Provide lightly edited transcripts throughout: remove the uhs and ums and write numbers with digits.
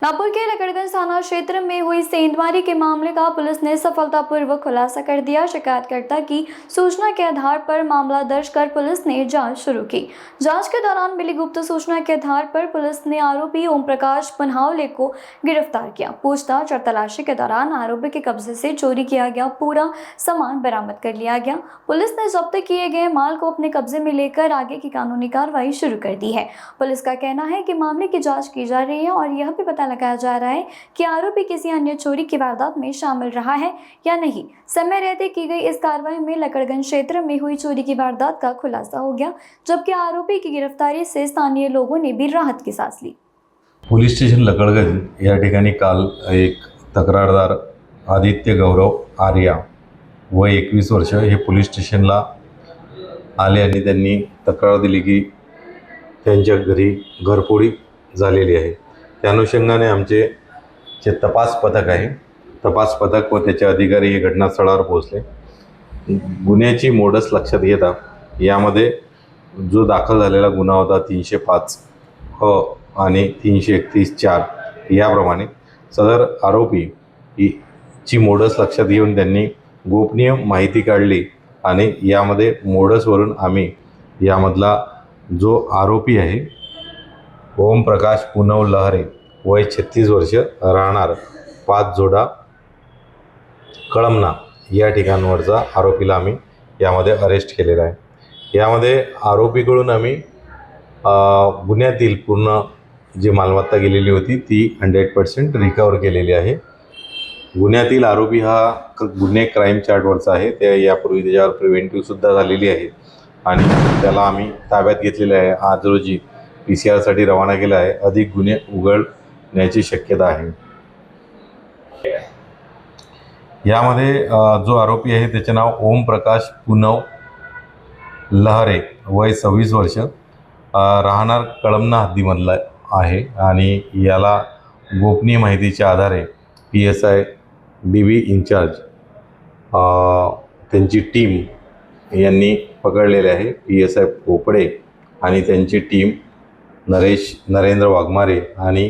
नागपुर के लकड़गंज थाना क्षेत्र में हुई सेंधमारी के मामले का पुलिस ने सफलतापूर्वक खुलासा कर दिया। शिकायतकर्ता की सूचना के आधार पर मामला दर्ज कर पुलिस ने जांच शुरू की। जांच के दौरान मिली गुप्त सूचना के आधार पर पुलिस ने आरोपी ओम प्रकाश पुनहावले को गिरफ्तार किया। पूछताछ और तलाशी के दौरान आरोपी के कब्जे से चोरी किया गया पूरा सामान बरामद कर लिया गया। पुलिस ने जब्त किए गए माल को अपने कब्जे में लेकर आगे की कानूनी कार्रवाई शुरू कर दी है। पुलिस का कहना है कि मामले की जाँच की जा रही है और यह भी पता लगाया जा रहा है कि आरोपी किसी अन्य चोरी की वारदात में शामिल रहा है या नहीं। समय रहते की गई इस कार्रवाई में लकड़गंज क्षेत्र में हुई चोरी की वारदात का खुलासा हो गया, जबकि आरोपी की गिरफ्तारी से स्थानीय लोगों ने भी राहत की सांस ली। पोलीस स्टेशन लकड़गंज या ठिकाणी काल एक तक्रारदार आदित्य गौरव आर्या वय 21 वर्ष हे पोलीस स्टेशनला आले आणि त्यांनी तक्रार दिली की त्यांच्या घरी घरफोडी झालेली आहे। त्या अनुषंगाने आमचे जे तपास पथक आहे, तपास पथक व त्याचे अधिकारी हे घटनास्थळावर पोहोचले। गुन्ह्याची मोडस लक्षात घेता यामध्ये जो दाखल झालेला गुन्हा होता 305 आणि 331(4) याप्रमाणे सदर आरोपी ची मोडस लक्षात घेऊन त्यांनी गोपनीय माहिती काढली आणि यामध्ये मोडसवरून आम्ही यामधला जो आरोपी आहे ओम प्रकाश पुनव लहरे वय 36 वर्ष राहणार 5 जोडा कळमना या ठिकाणावरचा आरोपीला आम्ही यामध्ये अरेस्ट केलेला आहे। यामध्ये आरोपीकडून आम्ही गुन्ह्यातील पूर्ण जी मालमत्ता गेलेली होती ती 100% रिकवर केलेली आहे। गुन्ह्यातील आरोपी हा गुन्हे क्राईम चार्टवरचा आहे। ते यापूर्वी त्याच्यावर प्रिव्हेंटिव्ह सुद्धा झालेली आहे आणि त्याला आम्ही ताब्यात घेतलेले आहे। आज रोजी PCR साठी रवाना केला आहे। अधिक गुन्हे उघडण्याची शक्यता आहे। यामध्ये जो आरोपी आहे त्याचे नाव ओम प्रकाश पुनव लहरे वय 26 वर्ष राहणार कळमना हद्दीमधला आहे आणि याला गोपनीय माहितीच्या आधारे PSI DB इंचार्ज त्यांची टीम यांनी पकडलेले आहे। PSI पोपडे आणि त्यांची टीम नरेंद्र वाघमारे आणि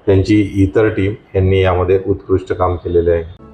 त्यांची इतर टीम यांनी यामध्ये उत्कृष्ट काम केलेले आहे।